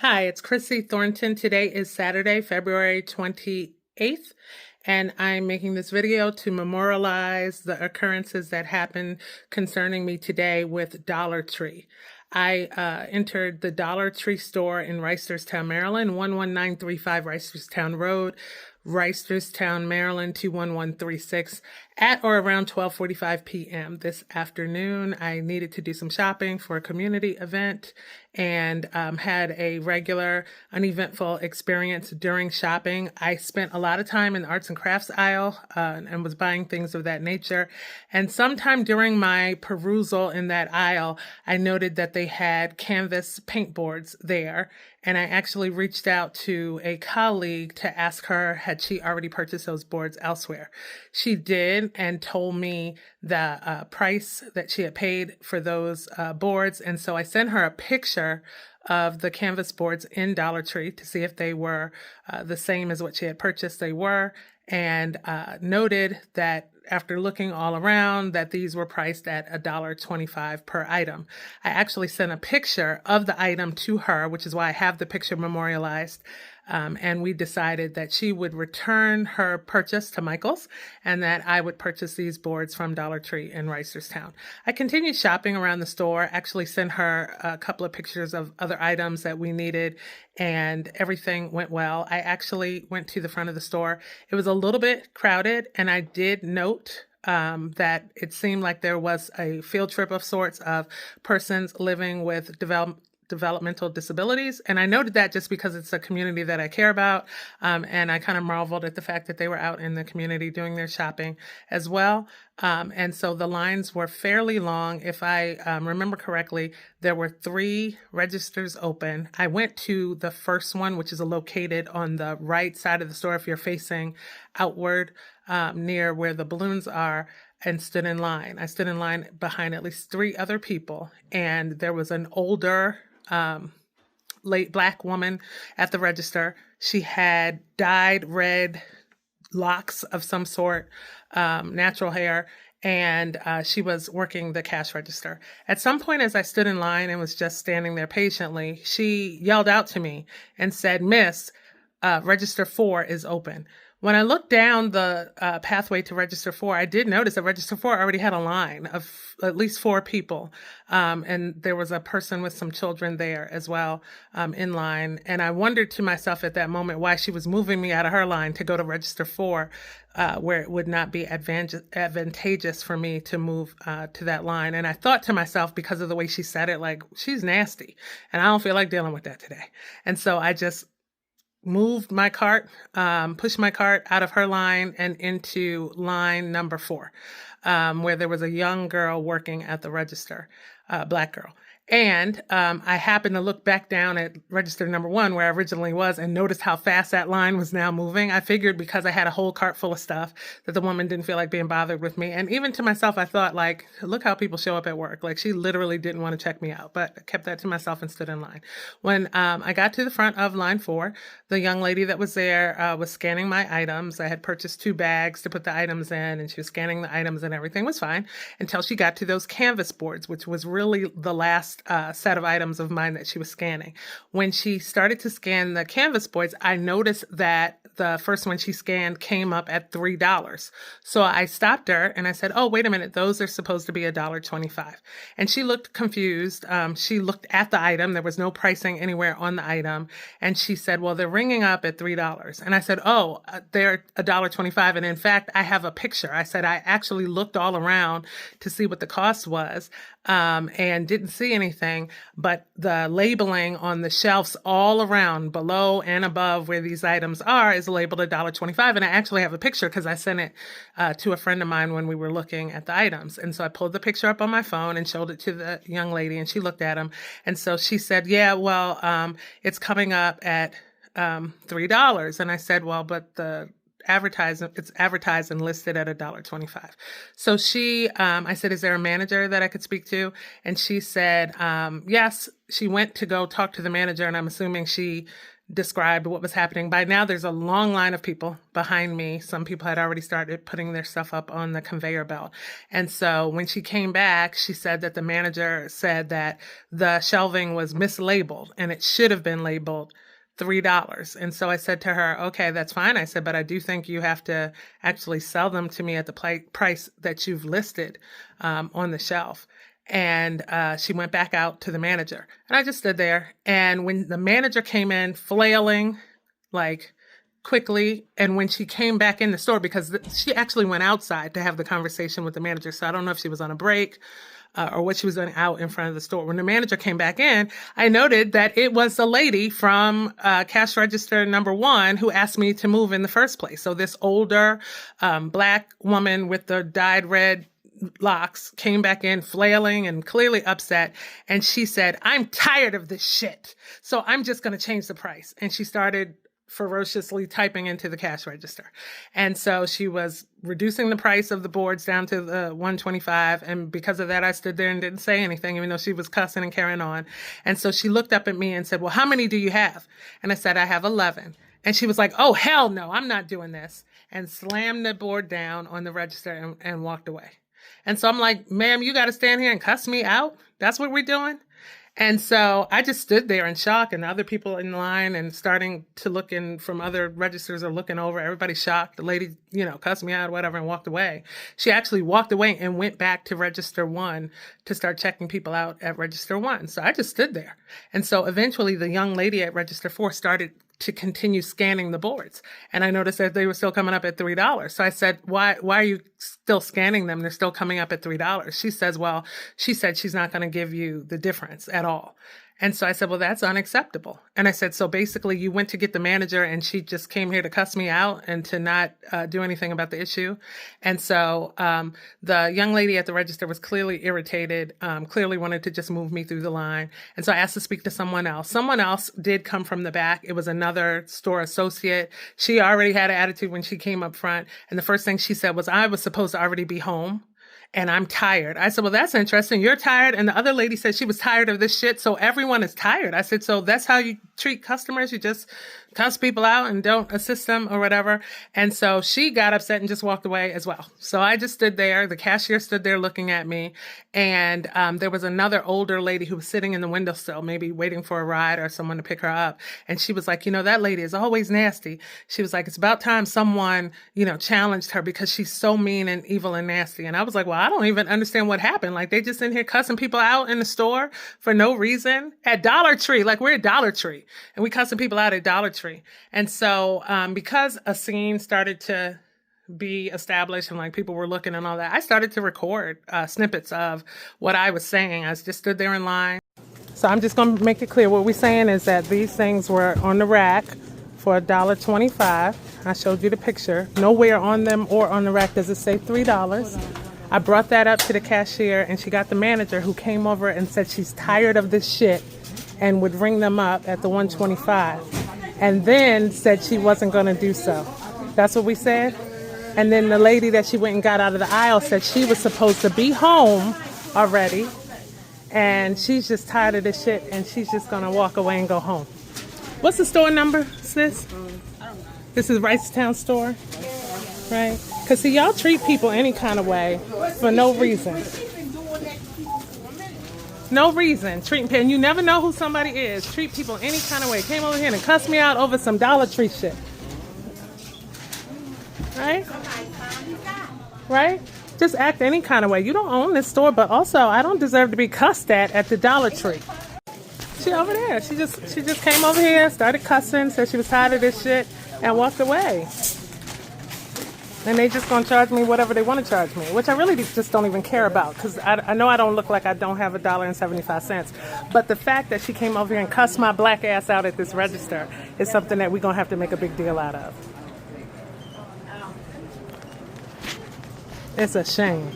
Hi, it's Chrissy Thornton. Today is Saturday, February 28th, and I'm making this video to memorialize the occurrences that happened concerning me today with Dollar Tree. I entered the Dollar Tree store in Reisterstown, Maryland, 11935 Reisterstown Road, Reisterstown, Maryland, 21136, at or around 12:45 p.m. this afternoon. I needed to do some shopping for a community event and had a regular, uneventful experience during shopping. I spent a lot of time in the arts and crafts aisle and was buying things of that nature. And sometime during my perusal in that aisle, I noted that they had canvas paint boards there. And I actually reached out to a colleague to ask her, had she already purchased those boards elsewhere? She did, and told me the price that she had paid for those boards. And so I sent her a picture of the canvas boards in Dollar Tree to see if they were the same as what she had purchased. They were, and noted that after looking all around that these were priced at $1.25 per item. I actually sent a picture of the item to her, which is why I have the picture memorialized. And we decided that she would return her purchase to Michael's and that I would purchase these boards from Dollar Tree in Reisterstown. I continued shopping around the store, actually sent her a couple of pictures of other items that we needed, and everything went well. I actually went to the front of the store. It was a little bit crowded, and I did note that it seemed like there was a field trip of sorts of persons living with developmental disabilities. And I noted that just because it's a community that I care about. And I kind of marveled at the fact that they were out in the community doing their shopping as well. And so the lines were fairly long. If I remember correctly, there were 3 registers open. I went to the first one, which is located on the right side of the store if you're facing outward, near where the balloons are, and stood in line. I stood in line behind at least 3 other people, and there was an older late Black woman at the register. She had dyed red locks of some sort, natural hair, and she was working the cash register. At some point, as I stood in line and was just standing there patiently, she yelled out to me and said, "Miss, register 4 is open." When I looked down the pathway to register 4, I did notice that register 4 already had a line of at least 4 people. And there was a person with some children there as well, in line. And I wondered to myself at that moment why she was moving me out of her line to go to register 4, where it would not be advantageous for me to move to that line. And I thought to myself, because of the way she said it, like, she's nasty. And I don't feel like dealing with that today. And so I just moved my cart, pushed my cart out of her line and into line number 4, where there was a young girl working at the register, Black girl. And I happened to look back down at register number 1 where I originally was and noticed how fast that line was now moving. I figured because I had a whole cart full of stuff that the woman didn't feel like being bothered with me. And even to myself, I thought, like, look how people show up at work. Like, she literally didn't want to check me out, but I kept that to myself and stood in line. When I got to the front of line 4, the young lady that was there was scanning my items. I had purchased 2 bags to put the items in, and she was scanning the items and everything was fine until she got to those canvas boards, which was really the last set of items of mine that she was scanning. When she started to scan the canvas boards, I noticed that the first one she scanned came up at $3. So I stopped her and I said, "Oh, wait a minute, those are supposed to be $1.25. And she looked confused. She looked at the item. There was no pricing anywhere on the item. And she said, "Well, they're ringing up at $3. And I said, "Oh, they're $1.25. And in fact, I have a picture." I said, "I actually looked all around to see what the cost was, and didn't see anything, but the labeling on the shelves all around, below and above where these items are, is labeled $1.25. And I actually have a picture because I sent it to a friend of mine when we were looking at the items. And so I pulled the picture up on my phone and showed it to the young lady, and she looked at them. And so she said, "Yeah, well, it's coming up at $3. And I said, "Well, but it's advertised and listed at $1.25. So I said, "Is there a manager that I could speak to?" And she said, yes. She went to go talk to the manager, and I'm assuming she described what was happening. By now, there's a long line of people behind me. Some people had already started putting their stuff up on the conveyor belt. And so when she came back, she said that the manager said that the shelving was mislabeled and it should have been labeled $3. And so I said to her, okay, that's fine. I said, but I do think you have to actually sell them to me at the price that you've listed on the shelf. And she went back out to the manager. And I just stood there. And when the manager came in flailing, like quickly, and when she came back in the store, because she actually went outside to have the conversation with the manager. So I don't know if she was on a break or what she was doing out in front of the store. When the manager came back in, I noted that it was a lady from cash register number 1 who asked me to move in the first place. So this older Black woman with the dyed red locks came back in flailing and clearly upset. And she said, I'm tired of this shit. So I'm just going to change the price. And she started ferociously typing into the cash register. And so she was reducing the price of the boards down to the $125. And because of that, I stood there and didn't say anything, even though she was cussing and carrying on. And so she looked up at me and said, well, how many do you have? And I said, I have 11. And she was like, oh, hell no, I'm not doing this. And slammed the board down on the register and walked away. And so I'm like, ma'am, you got to stand here and cuss me out? That's what we're doing? And so I just stood there in shock, and the other people in line and starting to look in from other registers are looking over. Everybody's shocked. The lady, cussed me out or whatever and walked away. She actually walked away and went back to register 1 to start checking people out at register 1. So I just stood there. And so eventually the young lady at register 4 started to continue scanning the boards. And I noticed that they were still coming up at $3. So I said, why are you still scanning them? They're still coming up at $3. She says, well, she said she's not going to give you the difference at all. And so I said, well, that's unacceptable. And I said, so basically you went to get the manager and she just came here to cuss me out and to not do anything about the issue. And so the young lady at the register was clearly irritated, clearly wanted to just move me through the line. And so I asked to speak to someone else. Someone else did come from the back. It was another store associate. She already had an attitude when she came up front. And the first thing she said was, I was supposed to already be home. And I'm tired. I said, well, that's interesting. You're tired. And the other lady said she was tired of this shit. So everyone is tired. I said, so that's how you treat customers? You just cuss people out and don't assist them or whatever. And so she got upset and just walked away as well. So I just stood there. The cashier stood there looking at me. And there was another older lady who was sitting in the windowsill, maybe waiting for a ride or someone to pick her up. And she was like, that lady is always nasty. She was like, it's about time someone, challenged her because she's so mean and evil and nasty. And I was like, well, I don't even understand what happened. Like, they just in here cussing people out in the store for no reason at Dollar Tree. Like, we're at Dollar Tree and we cussing people out at Dollar Tree. And so because a scene started to be established and like people were looking and all that, I started to record snippets of what I was saying. I just stood there in line. So I'm just going to make it clear. What we're saying is that these things were on the rack for $1.25. I showed you the picture. Nowhere on them or on the rack does it say $3. I brought that up to the cashier and she got the manager, who came over and said she's tired of this shit and would ring them up at the $1.25, and then said she wasn't going to do so. That's what we said. And then the lady that she went and got out of the aisle said she was supposed to be home already and she's just tired of this shit and she's just going to walk away and go home. What's the store number, sis? This is Reisterstown store, right? Because, see, y'all treat people any kind of way for no reason. No reason. And you never know who somebody is. Treat people any kind of way. Came over here and cussed me out over some Dollar Tree shit. Right? Right? Just act any kind of way. You don't own this store, but also I don't deserve to be cussed at the Dollar Tree. She over there. She just came over here, started cussing, said she was tired of this shit, and walked away. And they just gonna charge me whatever they want to charge me, which I really just don't even care about, because I know I don't look like I don't have $1.75. But the fact that she came over here and cussed my black ass out at this register is something that we're gonna have to make a big deal out of. It's a shame.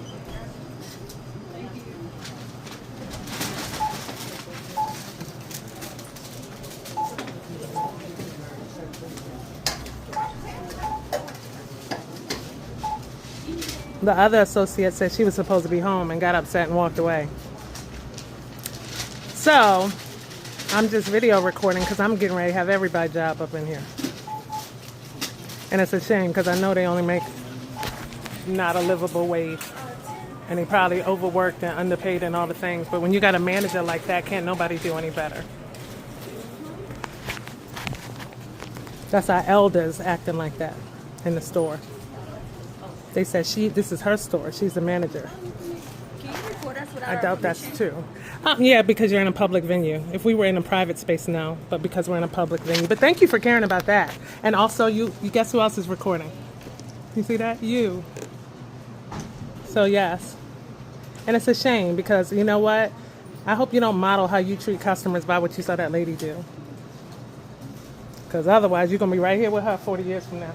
The other associate said she was supposed to be home and got upset and walked away. So I'm just video recording because I'm getting ready to have everybody job up in here. And it's a shame because I know they only make not a livable wage. And they probably overworked and underpaid and all the things. But when you got a manager like that, can't nobody do any better. That's our elders acting like that in the store. They said this is her store. She's the manager. Can you record us without I doubt that's true. Yeah, because you're in a public venue. If we were in a private space, no. But because we're in a public venue. But thank you for caring about that. And also, you guess who else is recording? You see that? You. So, yes. And it's a shame because, you know what? I hope you don't model how you treat customers by what you saw that lady do. Because otherwise, you're going to be right here with her 40 years from now.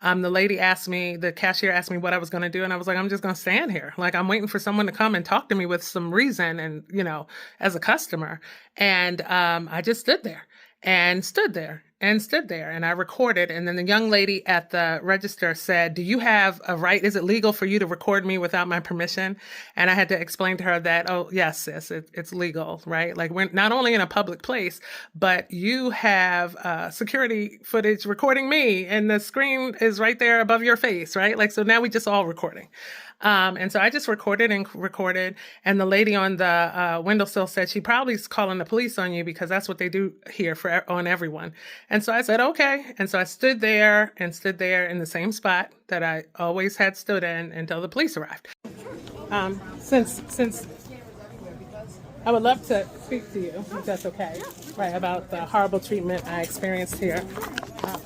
The lady asked me, the cashier asked me what I was going to do. And I was like, I'm just going to stand here. Like, I'm waiting for someone to come and talk to me with some reason and, you know, as a customer. And I just stood there and stood there and stood there and I recorded. And then the young lady at the register said, do you have a right? Is it legal for you to record me without my permission? And I had to explain to her that, oh, yes, sis, it's legal, right? Like we're not only in a public place, but you have security footage recording me and the screen is right there above your face, right? Like, so now we just all recording. And so I just recorded. And the lady on the windowsill said she probably is calling the police on you because that's what they do here on everyone. And so I said, okay. And so I stood there in the same spot that I always had stood in until the police arrived. Since I would love to speak to you, if that's okay, right, about the horrible treatment I experienced here.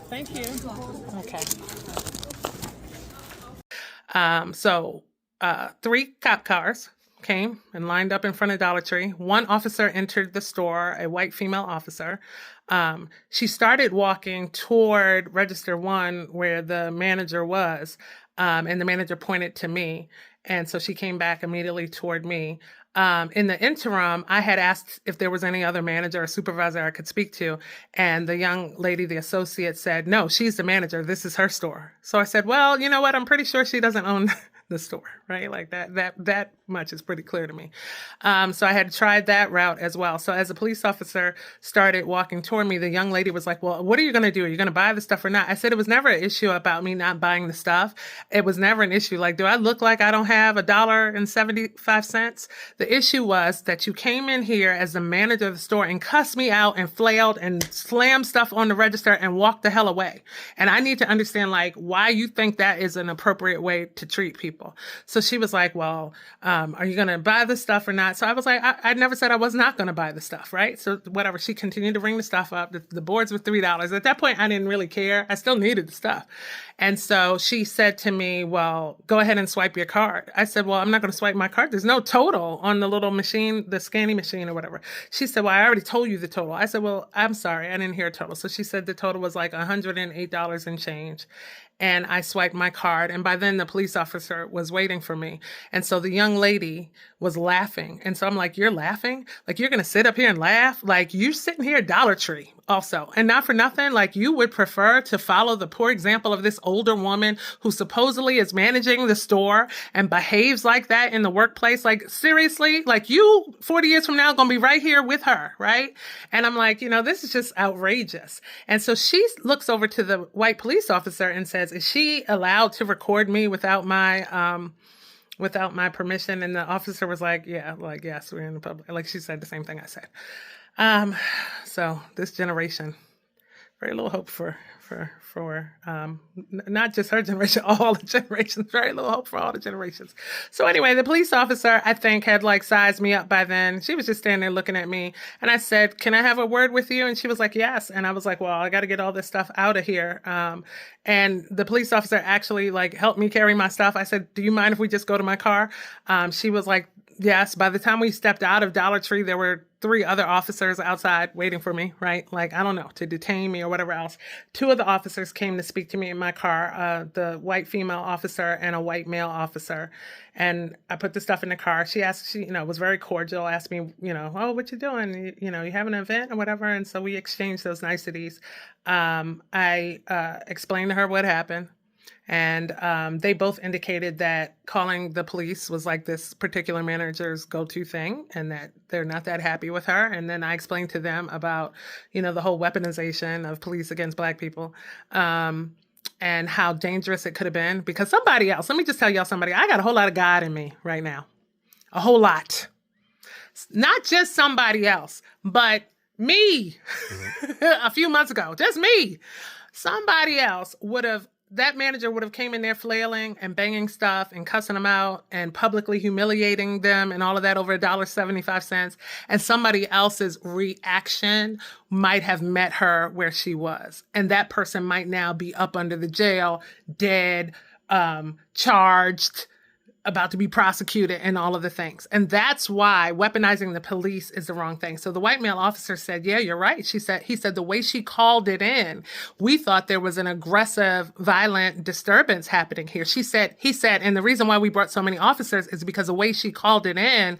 Thank you. Okay. So 3 cop cars came and lined up in front of Dollar Tree. One officer entered the store, a white female officer. She started walking toward Register 1 where the manager was, and the manager pointed to me. And so she came back immediately toward me. In the interim, I had asked if there was any other manager or supervisor I could speak to. And the young lady, the associate, said, no, she's the manager. This is her store. So I said, well, you know what? I'm pretty sure she doesn't own the store, right? Like that much is pretty clear to me. So I had tried that route as well. So as a police officer started walking toward me, the young lady was like, well, what are you going to do? Are you going to buy the stuff or not? I said, it was never an issue about me not buying the stuff. It was never an issue. Like, do I look like I don't have $1.75? The issue was that you came in here as the manager of the store and cussed me out and flailed and slammed stuff on the register and walked the hell away. And I need to understand, like, why you think that is an appropriate way to treat people. So she was like, well, are you going to buy the stuff or not? So I was like, I never said I was not going to buy the stuff, right? So whatever. She continued to bring the stuff up. The boards were $3. At that point, I didn't really care. I still needed the stuff. And so she said to me, well, go ahead and swipe your card. I said, well, I'm not going to swipe my card. There's no total on the little machine, the scanning machine or whatever. She said, well, I already told you the total. I said, well, I'm sorry. I didn't hear a total. So she said the total was like $108 and change. And I swiped my card. And by then the police officer was waiting for me. And so the young lady was laughing. And so I'm like, you're laughing? Like, you're going to sit up here and laugh? Like, you're sitting here at Dollar Tree also. And not for nothing, like, you would prefer to follow the poor example of this older woman who supposedly is managing the store and behaves like that in the workplace. Like, seriously? Like, you 40 years from now going to be right here with her, right? And I'm like, you know, this is just outrageous. And so she looks over to the white police officer and says, is she allowed to record me without my permission? And the officer was like, yeah, like, yes, we're in the public. Like, she said the same thing I said. So this generation, very little hope for not just her generation, all the generations, very little hope for all the generations. So anyway, the police officer, I think, had like sized me up by then. She was just standing there looking at me. And I said, can I have a word with you? And she was like, yes. And I was like, well, I got to get all this stuff out of here. And the police officer actually like helped me carry my stuff. I said, do you mind if we just go to my car? She was like, yes. By the time we stepped out of Dollar Tree, there were 3 other officers outside waiting for me, right? Like, I don't know, to detain me or whatever else. 2 of the officers came to speak to me in my car, the white female officer and a white male officer. And I put the stuff in the car. She was very cordial, asked me, oh, what you doing? You having an event or whatever? And so we exchanged those niceties. I explained to her what happened. And they both indicated that calling the police was like this particular manager's go-to thing, and that they're not that happy with her. And then I explained to them about, the whole weaponization of police against Black people, and how dangerous it could have been. Because somebody else, let me just tell y'all somebody, I got a whole lot of God in me right now. A whole lot. Not just somebody else, but me. A few months ago, just me. Somebody else that manager would have came in there flailing and banging stuff and cussing them out and publicly humiliating them and all of that over $1.75. And somebody else's reaction might have met her where she was. And that person might now be up under the jail, dead, charged, about to be prosecuted, and all of the things. And that's why weaponizing the police is the wrong thing. So the white male officer said, yeah, you're right. He said the way she called it in, we thought there was an aggressive, violent disturbance happening here. He said, and the reason why we brought so many officers is because the way she called it in,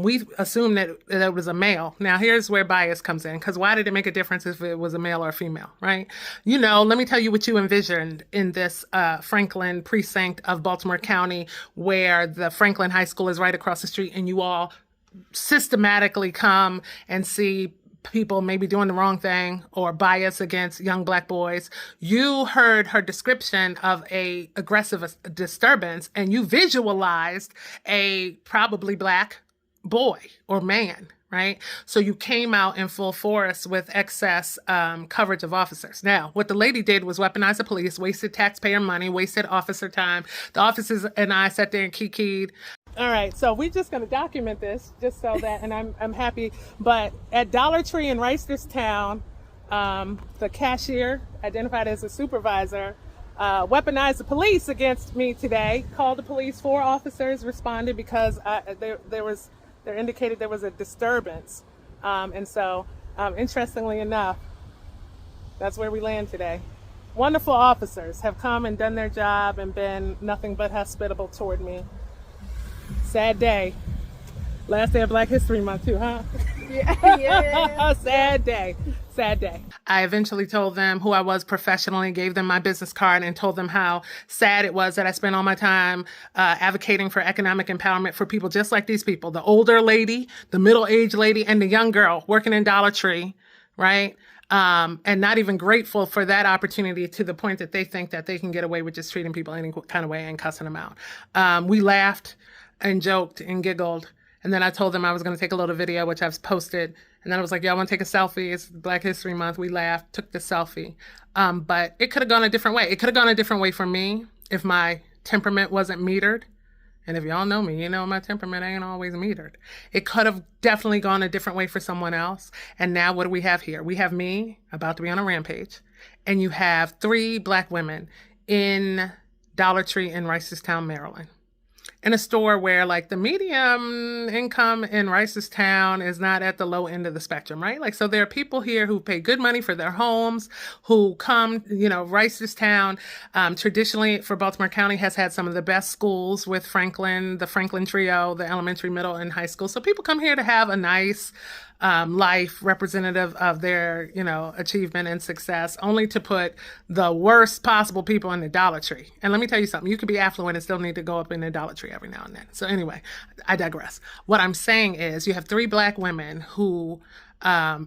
we assumed that it was a male. Now here's where bias comes in, because why did it make a difference if it was a male or a female, right? Let me tell you what you envisioned in this Franklin precinct of Baltimore County, where the Franklin High School is right across the street, and you all systematically come and see people maybe doing the wrong thing or bias against young Black boys. You heard her description of a aggressive disturbance, and you visualized a probably Black boy or man, right? So you came out in full force with excess coverage of officers. Now, what the lady did was weaponize the police, wasted taxpayer money, wasted officer time. The officers and I sat there and kikied. All right, so we're just going to document this just so that, and I'm happy. But at Dollar Tree in Reisterstown, the cashier, identified as a supervisor, weaponized the police against me today. Called the police. 4 officers responded because they indicated there was a disturbance. And so, interestingly enough, that's where we land today. Wonderful officers have come and done their job and been nothing but hospitable toward me. Sad day. Last day of Black History Month too, huh? Yeah. Sad day. I eventually told them who I was professionally, gave them my business card, and told them how sad it was that I spent all my time advocating for economic empowerment for people just like these people, the older lady, the middle-aged lady, and the young girl working in Dollar Tree, right? And not even grateful for that opportunity, to the point that they think that they can get away with just treating people any kind of way and cussing them out. We laughed and joked and giggled. And then I told them I was going to take a little video, which I've posted. And then I was like, y'all want to take a selfie? It's Black History Month. We laughed, took the selfie. But it could have gone a different way. It could have gone a different way for me if my temperament wasn't metered. And if y'all know me, you know my temperament ain't always metered. It could have definitely gone a different way for someone else. And now what do we have here? We have me about to be on a rampage. And you have 3 Black women in Dollar Tree in Reisterstown, Maryland. In a store where, like, the medium income in Reisterstown is not at the low end of the spectrum, right? Like, so there are people here who pay good money for their homes, who come, Reisterstown, traditionally for Baltimore County has had some of the best schools with the Franklin trio, the elementary, middle, and high school. So people come here to have a nice life representative of their, achievement and success, only to put the worst possible people in the Dollar Tree. And let me tell you something, you could be affluent and still need to go up in the Dollar Tree every now and then. So anyway, I digress. What I'm saying is you have 3 Black women who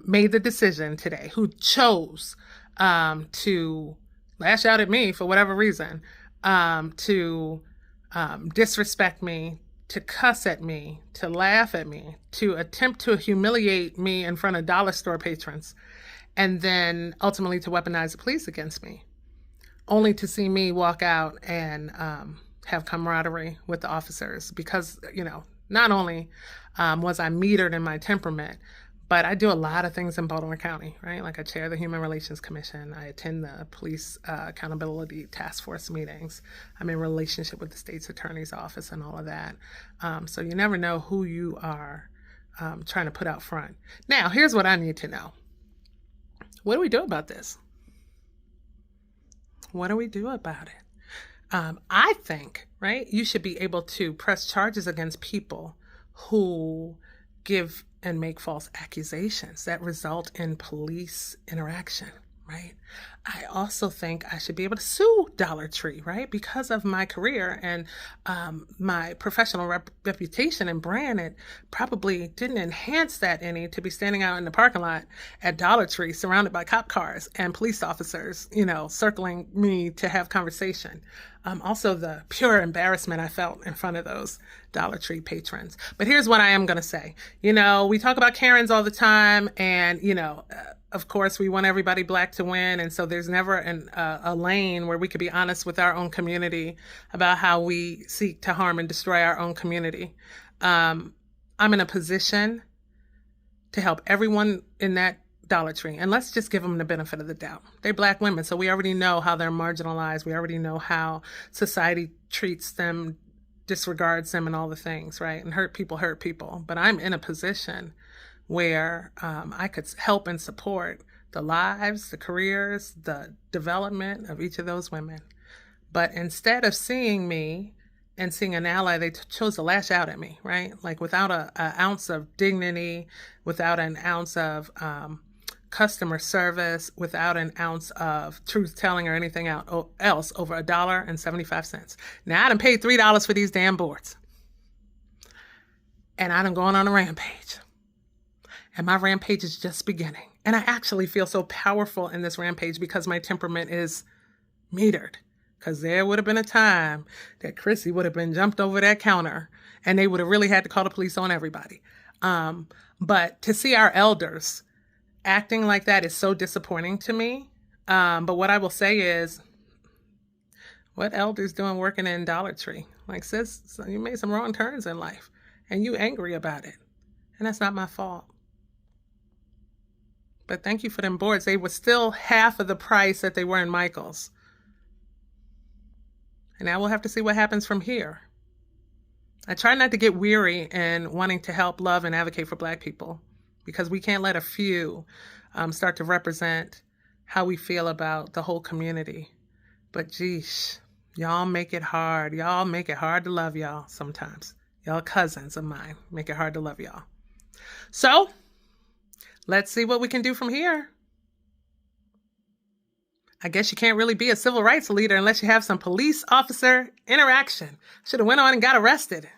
made the decision today, who chose to lash out at me for whatever reason, to disrespect me, to cuss at me, to laugh at me, to attempt to humiliate me in front of dollar store patrons, and then ultimately to weaponize the police against me, only to see me walk out and have camaraderie with the officers. Because, not only was I metered in my temperament, but I do a lot of things in Baltimore County, right? Like I chair the Human Relations Commission. I attend the Police Accountability Task Force meetings. I'm in relationship with the state's attorney's office and all of that. So you never know who you are trying to put out front. Now, here's what I need to know. What do we do about this? What do we do about it? I think, right, you should be able to press charges against people who give and make false accusations that result in police interaction, right? I also think I should be able to sue Dollar Tree, right? Because of my career and my professional reputation and brand, it probably didn't enhance that any to be standing out in the parking lot at Dollar Tree surrounded by cop cars and police officers, circling me to have conversation. Also, the pure embarrassment I felt in front of those Dollar Tree patrons. But here's what I am going to say. We talk about Karens all the time, and, of course, we want everybody Black to win. And so there's never a lane where we could be honest with our own community about how we seek to harm and destroy our own community. I'm in a position to help everyone in that Dollar Tree. And let's just give them the benefit of the doubt. They're Black women, so we already know how they're marginalized. We already know how society treats them, disregards them, and all the things, right? And hurt people. But I'm in a position where I could help and support the lives, the careers, the development of each of those women. But instead of seeing me and seeing an ally, they chose to lash out at me, right? Like without an ounce of dignity, without an ounce of customer service, without an ounce of truth telling or anything else over $1.75. Now I done paid $3 for these damn boards. And I done gone on a rampage. And my rampage is just beginning. And I actually feel so powerful in this rampage because my temperament is metered. Because there would have been a time that Chrissy would have been jumped over that counter and they would have really had to call the police on everybody. But to see our elders acting like that is so disappointing to me. But what I will say is, what elders doing working in Dollar Tree? Like, sis, so you made some wrong turns in life and you angry about it. And that's not my fault. But thank you for them boards. They were still half of the price that they were in Michael's. And now we'll have to see what happens from here. I try not to get weary in wanting to help, love, and advocate for Black people because we can't let a few start to represent how we feel about the whole community. But geesh, y'all make it hard. Y'all make it hard to love y'all sometimes. Y'all cousins of mine make it hard to love y'all. So let's see what we can do from here. I guess you can't really be a civil rights leader unless you have some police officer interaction. Should have went on and got arrested.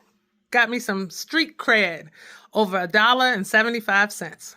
Got me some street cred over $1.75.